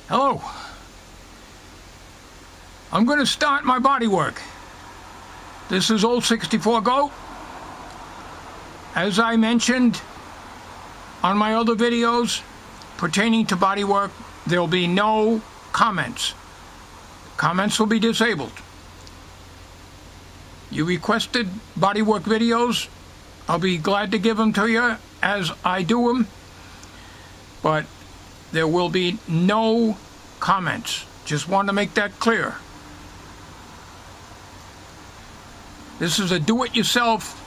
Hello. I'm going to start my body work. This is Old 64 Go. As I mentioned on my other videos pertaining to body work, there will be no comments. Comments will be disabled. You requested body work videos. I'll be glad to give them to you as I do them. But there will be no comments. Just want to make that clear. This is a do-it-yourself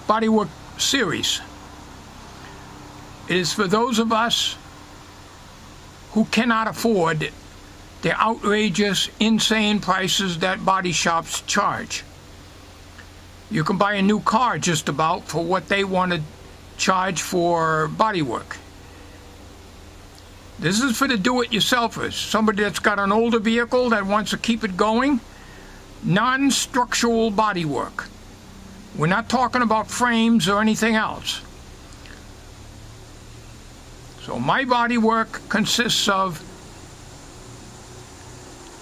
bodywork series. It is for those of us who cannot afford the outrageous, insane prices that body shops charge. You can buy a new car just about for what they want to charge for body work. This is for the do-it-yourselfers, somebody that's got an older vehicle that wants to keep it going. Non-structural body work. We're not talking about frames or anything else. So my body work consists of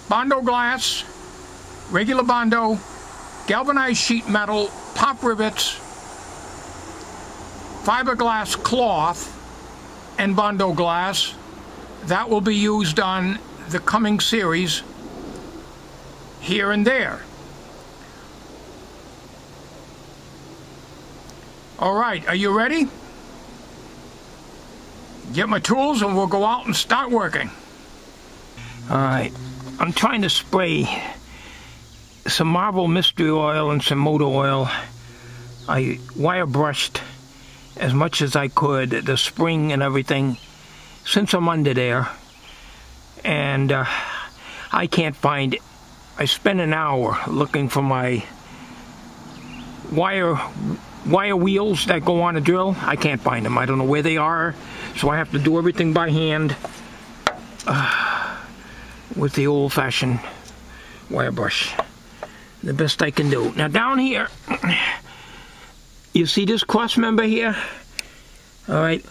Bondo glass, regular Bondo, galvanized sheet metal, pop rivets, fiberglass cloth, and Bondo glass. That will be used on the coming series here and there. All right, are you ready? Get my tools and we'll go out and start working. All right, I'm trying to spray some Marvel Mystery Oil and some motor oil. I wire brushed as much as I could, the spring and everything, since I'm under there. And I can't find it. I spent an hour looking for my wire wheels that go on a drill. I can't find them. I don't know where they are, so I have to do everything by hand with the old-fashioned wire brush. The best I can do. Now down here, you see this cross member here? All right,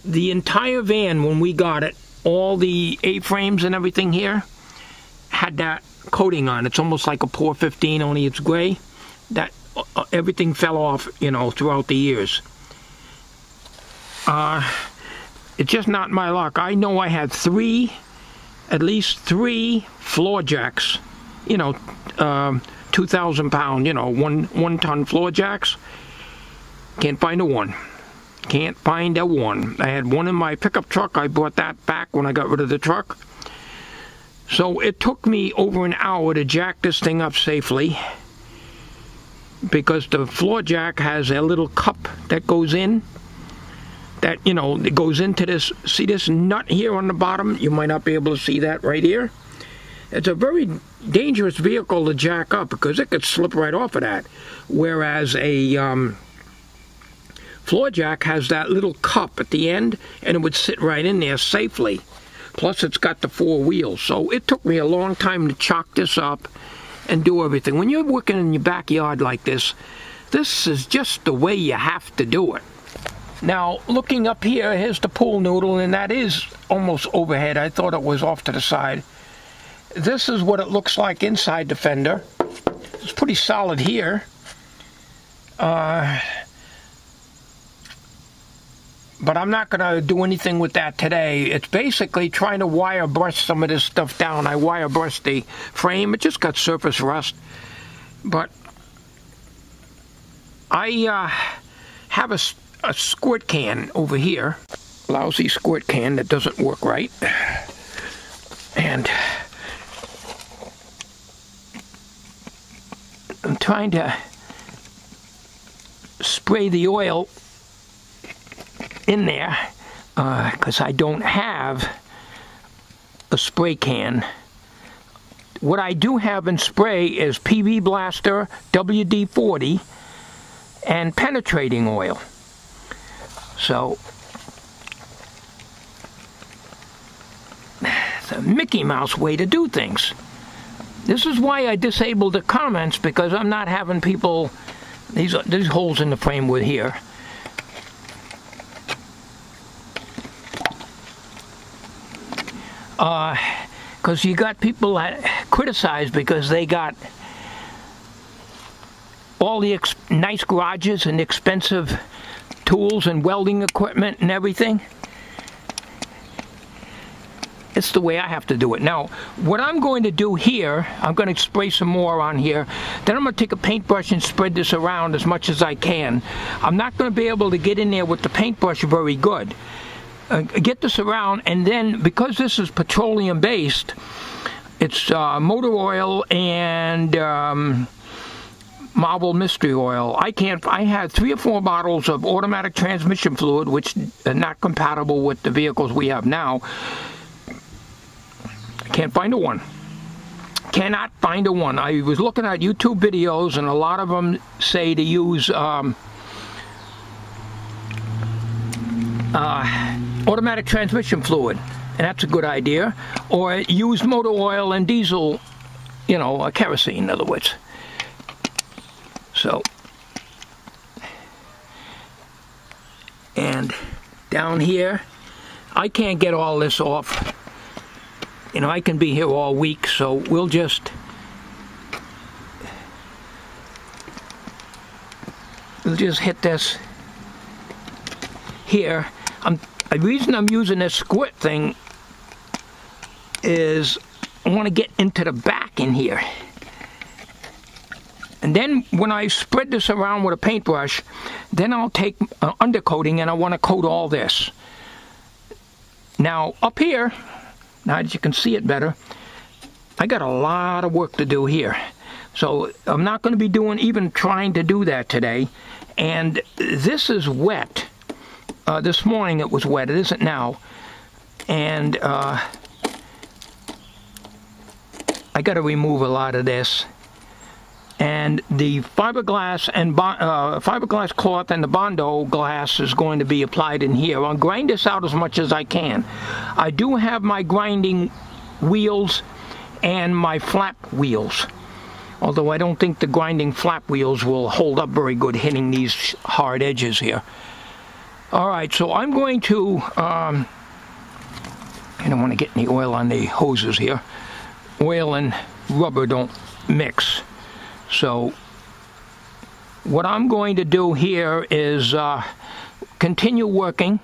the entire van when we got it, all the A-frames and everything here had that coating on. It's almost like a Pour 15, only it's gray. That everything fell off, you know, throughout the years. It's just not my luck. I know I had at least three floor jacks, you know, 2,000 pound, you know, one ton floor jacks. Can't find a one. Can't find a one. I had one in my pickup truck. I brought that back when I got rid of the truck. So it took me over an hour to jack this thing up safely, because the floor jack has a little cup that goes in, that, you know, it goes into this, see this nut here on the bottom? You might not be able to see that right here. It's a very dangerous vehicle to jack up because it could slip right off of that. Whereas a floor jack has that little cup at the end, and it would sit right in there safely. Plus it's got the 4 wheels. So it took me a long time to chalk this up and do everything. When you're working in your backyard like this, this is just the way you have to do it. Now, looking up here, here's the pool noodle, and that is almost overhead. I thought it was off to the side. This is what it looks like inside the fender. It's pretty solid here. But I'm not going to do anything with that today. It's basically trying to wire brush some of this stuff down. I wire brushed the frame. It just got surface rust. But I have a squirt can over here. Lousy squirt can that doesn't work right. And I'm trying to spray the oil in there because I don't have a spray can. What I do have in spray is PB Blaster, WD-40, and penetrating oil. So it's a Mickey Mouse way to do things. This is why I disabled the comments, because I'm not having people, these holes in the frame with here. because you got people that criticize because they got all the nice garages and expensive tools and welding equipment and everything. It's the way I have to do it. Now, what I'm going to do here, I'm going to spray some more on here. Then I'm going to take a paintbrush and spread this around as much as I can. I'm not going to be able to get in there with the paintbrush very good. Get this around, and then because this is petroleum based, it's motor oil and marble mystery oil. I had 3 or 4 bottles of automatic transmission fluid, which are not compatible with the vehicles we have now. Can't find a one. Cannot find a one. I was looking at YouTube videos, and a lot of them say to use automatic transmission fluid, and that's a good idea. Or use motor oil and diesel, you know, kerosene, in other words. So, and down here, I can't get all this off. You know, I can be here all week, so we'll just hit this here. The reason I'm using this squirt thing is I want to get into the back in here. And then when I spread this around with a paintbrush, then I'll take undercoating and I want to coat all this. Now, up here, now that you can see it better, I got a lot of work to do here. So I'm not going to be even trying to do that today. And this is wet. This morning it was wet. It isn't now. And I got to remove a lot of this. And the fiberglass and fiberglass cloth and the Bondo glass is going to be applied in here. I'll grind this out as much as I can. I do have my grinding wheels and my flap wheels. Although I don't think the grinding flap wheels will hold up very good hitting these hard edges here. Alright, so I'm going to, I don't want to get any oil on the hoses here. Oil and rubber don't mix. So what I'm going to do here is continue working.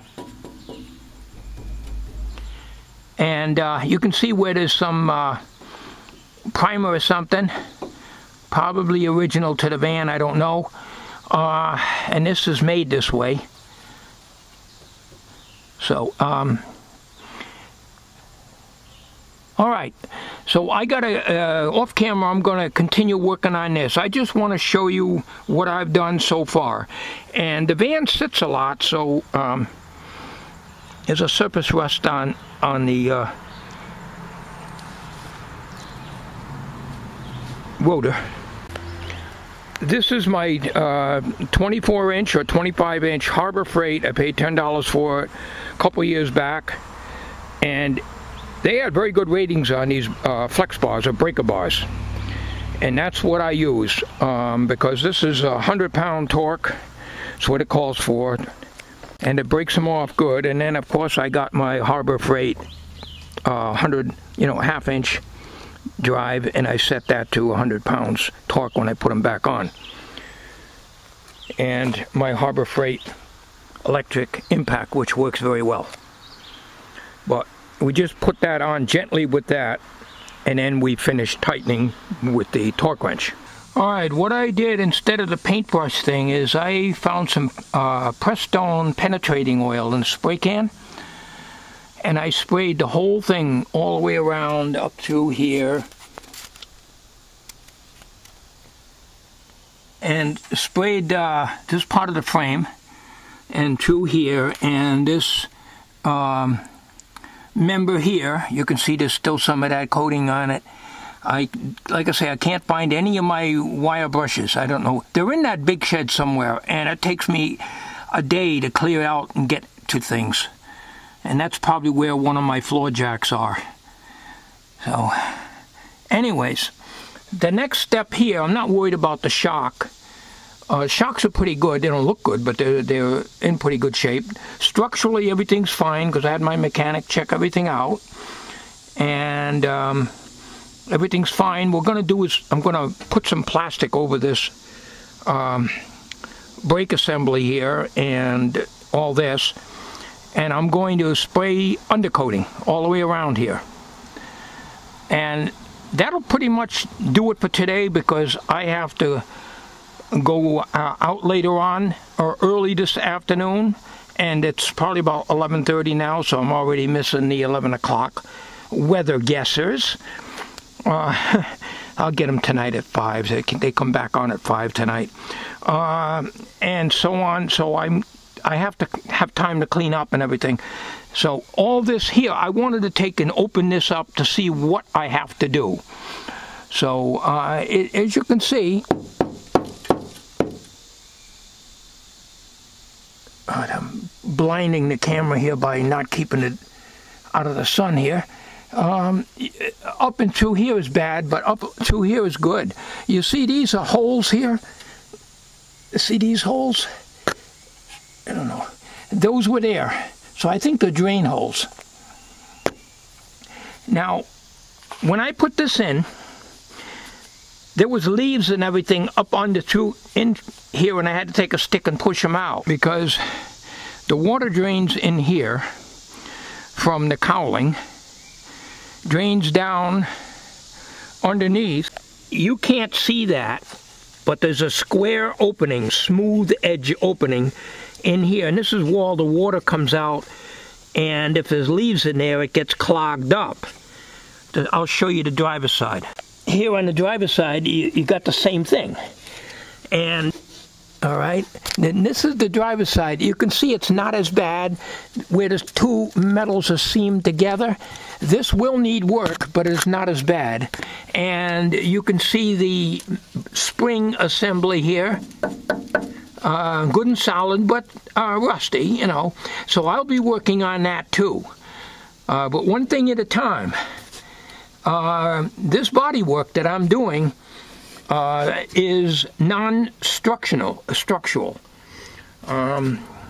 And you can see where there's some primer or something. Probably original to the van, I don't know. And this is made this way. So, alright, so I got off camera, I'm going to continue working on this. I just want to show you what I've done so far. And the van sits a lot, so there's a surface rust on the rotor. This is my 24-inch or 25-inch Harbor Freight. I paid $10 for it a couple years back. And they had very good ratings on these flex bars or breaker bars. And that's what I use because this is a 100-pound torque. That's what it calls for. And it breaks them off good. And then, of course, I got my Harbor Freight 100, half-inch drive, and I set that to 100 pounds torque when I put them back on. And my Harbor Freight electric impact, which works very well. But we just put that on gently with that, and then we finish tightening with the torque wrench. Alright, what I did instead of the paintbrush thing is I found some Prestone penetrating oil in a spray can. And I sprayed the whole thing all the way around up through here. And sprayed this part of the frame and through here. And this member here, you can see there's still some of that coating on it. Like I say, I can't find any of my wire brushes. I don't know. They're in that big shed somewhere. And it takes me a day to clear out and get to things. And that's probably where one of my floor jacks are. So, anyways, the next step here, I'm not worried about the shock. Shocks are pretty good. They don't look good, but they're in pretty good shape. Structurally, everything's fine because I had my mechanic check everything out. and everything's fine. What we're going to do is I'm going to put some plastic over this brake assembly here and all this, and I'm going to spray undercoating all the way around here, and that'll pretty much do it for today, because I have to go out later on or early this afternoon, and it's probably about 11:30 now, so I'm already missing the 11 o'clock weather guessers. I'll get them tonight at 5. They come back on at 5 tonight, and so on. So I have to have time to clean up and everything. So all this here, I wanted to take and open this up to see what I have to do. So as you can see, I'm blinding the camera here by not keeping it out of the sun here. Up and through here is bad, but up through here is good. You see these are holes here? See these holes? I don't know. Those were there. So I think they're drain holes. Now, when I put this in, there was leaves and everything up under through in here, and I had to take a stick and push them out, because the water drains in here from the cowling, drains down underneath. You can't see that, but there's a square opening, smooth edge opening in here, and this is where all the water comes out, and if there's leaves in there, it gets clogged up. I'll show you the driver's side. Here on the driver's side, you got the same thing. And all right, then this is the driver's side. You can see it's not as bad where the two metals are seamed together. This will need work, but it's not as bad. And you can see the spring assembly here. Good and solid, but rusty, you know. So I'll be working on that too. But one thing at a time. This body work that I'm doing is non-structural.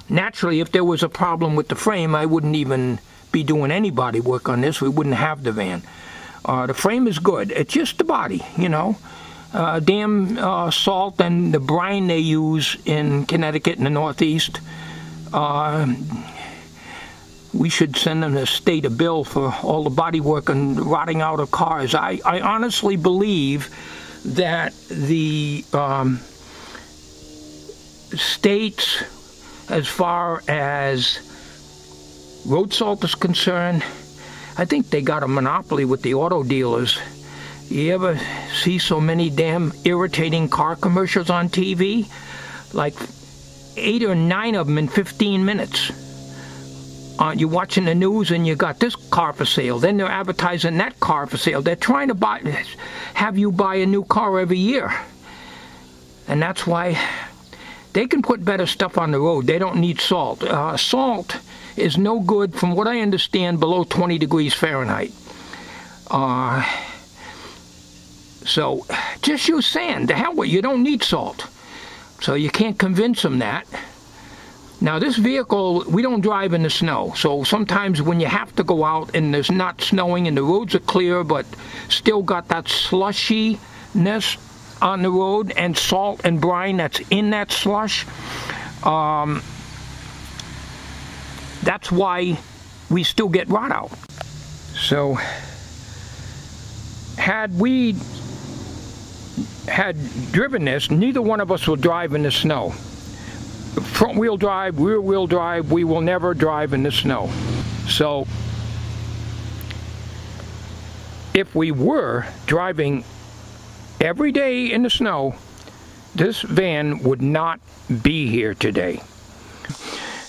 Naturally, if there was a problem with the frame, I wouldn't even be doing any body work on this. We wouldn't have the van. The frame is good. It's just the body, you know. Damn salt and the brine they use in Connecticut in the Northeast. We should send them the state a bill for all the body work and rotting out of cars. I honestly believe that the states, as far as road salt is concerned, I think they got a monopoly with the auto dealers. You ever see so many damn irritating car commercials on TV? Like 8 or 9 of them in 15 minutes. You're watching the news and you got this car for sale. Then they're advertising that car for sale. They're trying to have you buy a new car every year. And that's why they can put better stuff on the road. They don't need salt. Salt is no good, from what I understand, below 20 degrees Fahrenheit. So just use sand. The hell with it. You don't need salt. So you can't convince them that. Now this vehicle, we don't drive in the snow, so sometimes when you have to go out and there's not snowing and the roads are clear but still got that slushiness on the road and salt and brine that's in that slush, that's why we still get rot out. So had we had driven this, neither one of us will drive in the snow. Front-wheel drive, rear-wheel drive, we will never drive in the snow. So if we were driving every day in the snow, this van would not be here today.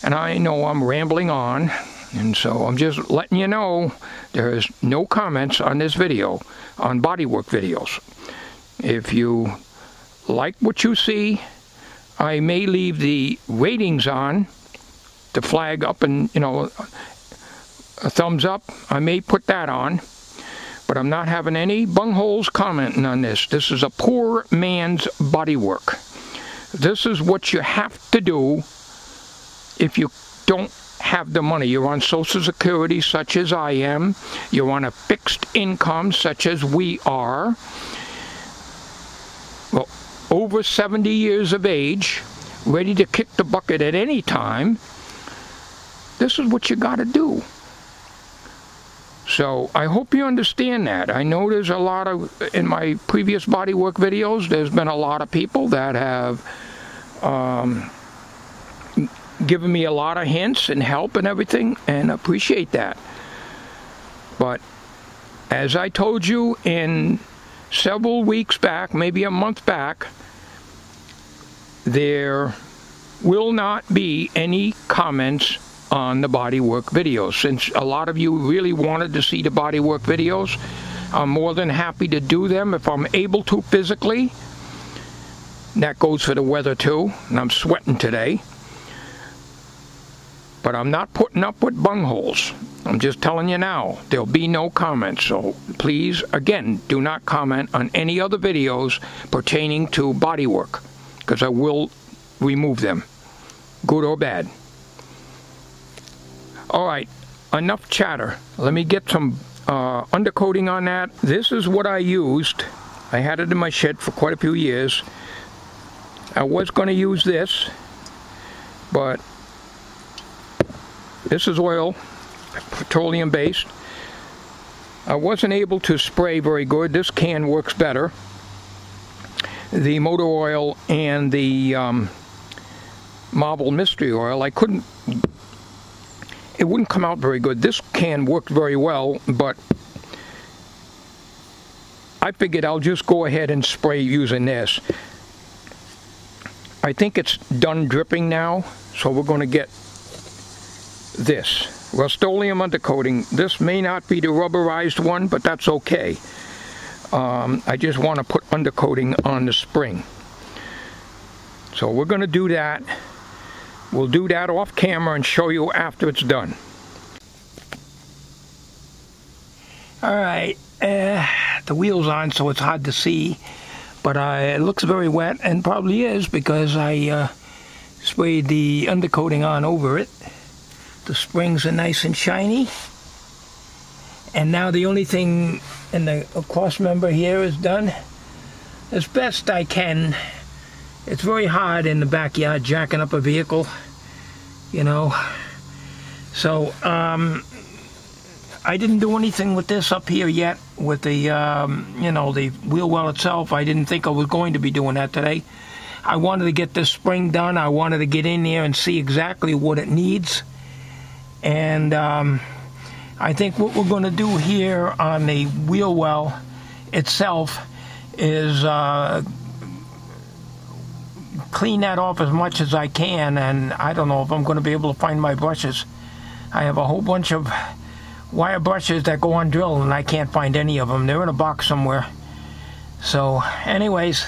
And I know I'm rambling on, and so I'm just letting you know there's no comments on this video, on bodywork videos. If you like what you see, I may leave the ratings on, the flag up and, you know, a thumbs up. I may put that on, but I'm not having any bungholes commenting on this. This is a poor man's bodywork. This is what you have to do if you don't have the money, you're on Social Security such as I am, you're on a fixed income such as we are, well, over 70 years of age, ready to kick the bucket at any time, this is what you got to do. So I hope you understand that. I know there's a lot of, in my previous bodywork videos, there's been a lot of people that have given me a lot of hints and help and everything, and appreciate that. But as I told you in several weeks back, maybe a month back, there will not be any comments on the bodywork videos. Since a lot of you really wanted to see the bodywork videos, I'm more than happy to do them if I'm able to physically. That goes for the weather too, and I'm sweating today. But I'm not putting up with bungholes. I'm just telling you now, there'll be no comments. So please, again, do not comment on any other videos pertaining to bodywork, because I will remove them, good or bad. Alright, enough chatter. Let me get some undercoating on that. This is what I used. I had it in my shed for quite a few years. I was going to use this, but this is oil, petroleum based. I wasn't able to spray very good. This can works better. The motor oil and the Marble Mystery Oil, I couldn't, it wouldn't come out very good. This can worked very well, but I figured I'll just go ahead and spray using this. I think it's done dripping now, so we're going to get this Rust-Oleum undercoating. This may not be the rubberized one, but that's okay. I just want to put undercoating on the spring. So we're going to do that. We'll do that off camera and show you after it's done. Alright, the wheel's on so it's hard to see, but it looks very wet, and probably is because I sprayed the undercoating on over it. The springs are nice and shiny, and now the only thing in the cross member here is done as best I can. It's very hard in the backyard jacking up a vehicle, you know. So I didn't do anything with this up here yet with the you know, the wheel well itself. I didn't think I was going to be doing that today. I wanted to get this spring done. I wanted to get in there and see exactly what it needs. And I think what we're going to do here on the wheel well itself is clean that off as much as I can, and I don't know if I'm going to be able to find my brushes. I have a whole bunch of wire brushes that go on drill, and I can't find any of them. They're in a box somewhere. So anyways,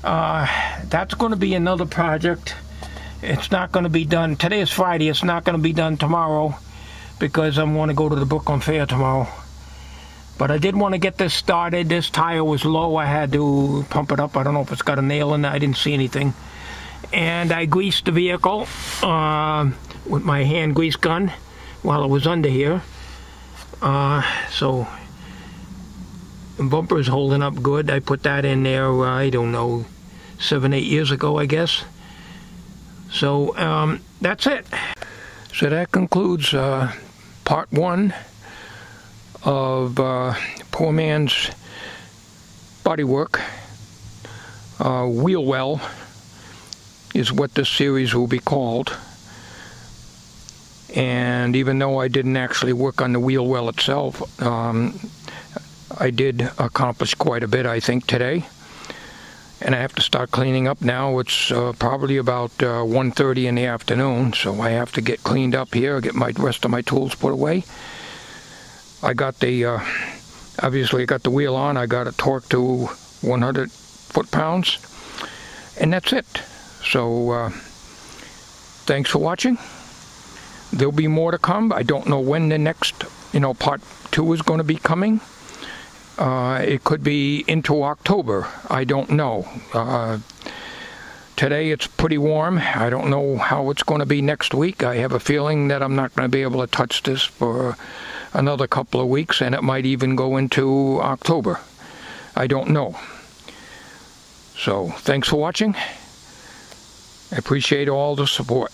that's going to be another project. It's not going to be done. Today is Friday. It's not going to be done tomorrow because I want to go to the Brooklyn Fair tomorrow. But I did want to get this started. This tire was low. I had to pump it up. I don't know if it's got a nail in it. I didn't see anything. And I greased the vehicle with my hand grease gun while it was under here. So the bumper's holding up good. I put that in there, I don't know, 7-8 years ago, I guess. So that's it. So that concludes part 1 of poor man's bodywork. Wheel well is what this series will be called. And even though I didn't actually work on the wheel well itself, I did accomplish quite a bit, I think, today. And I have to start cleaning up now. It's probably about 1:30 in the afternoon, so I have to get cleaned up here, get my rest of my tools put away. I got the, obviously I got the wheel on. I got it torqued to 100 foot-pounds, and that's it. So thanks for watching. There'll be more to come. I don't know when the next, part 2 is going to be coming. It could be into October. I don't know. Today it's pretty warm. I don't know how it's going to be next week. I have a feeling that I'm not going to be able to touch this for another couple of weeks, and it might even go into October. I don't know. So, thanks for watching. I appreciate all the support.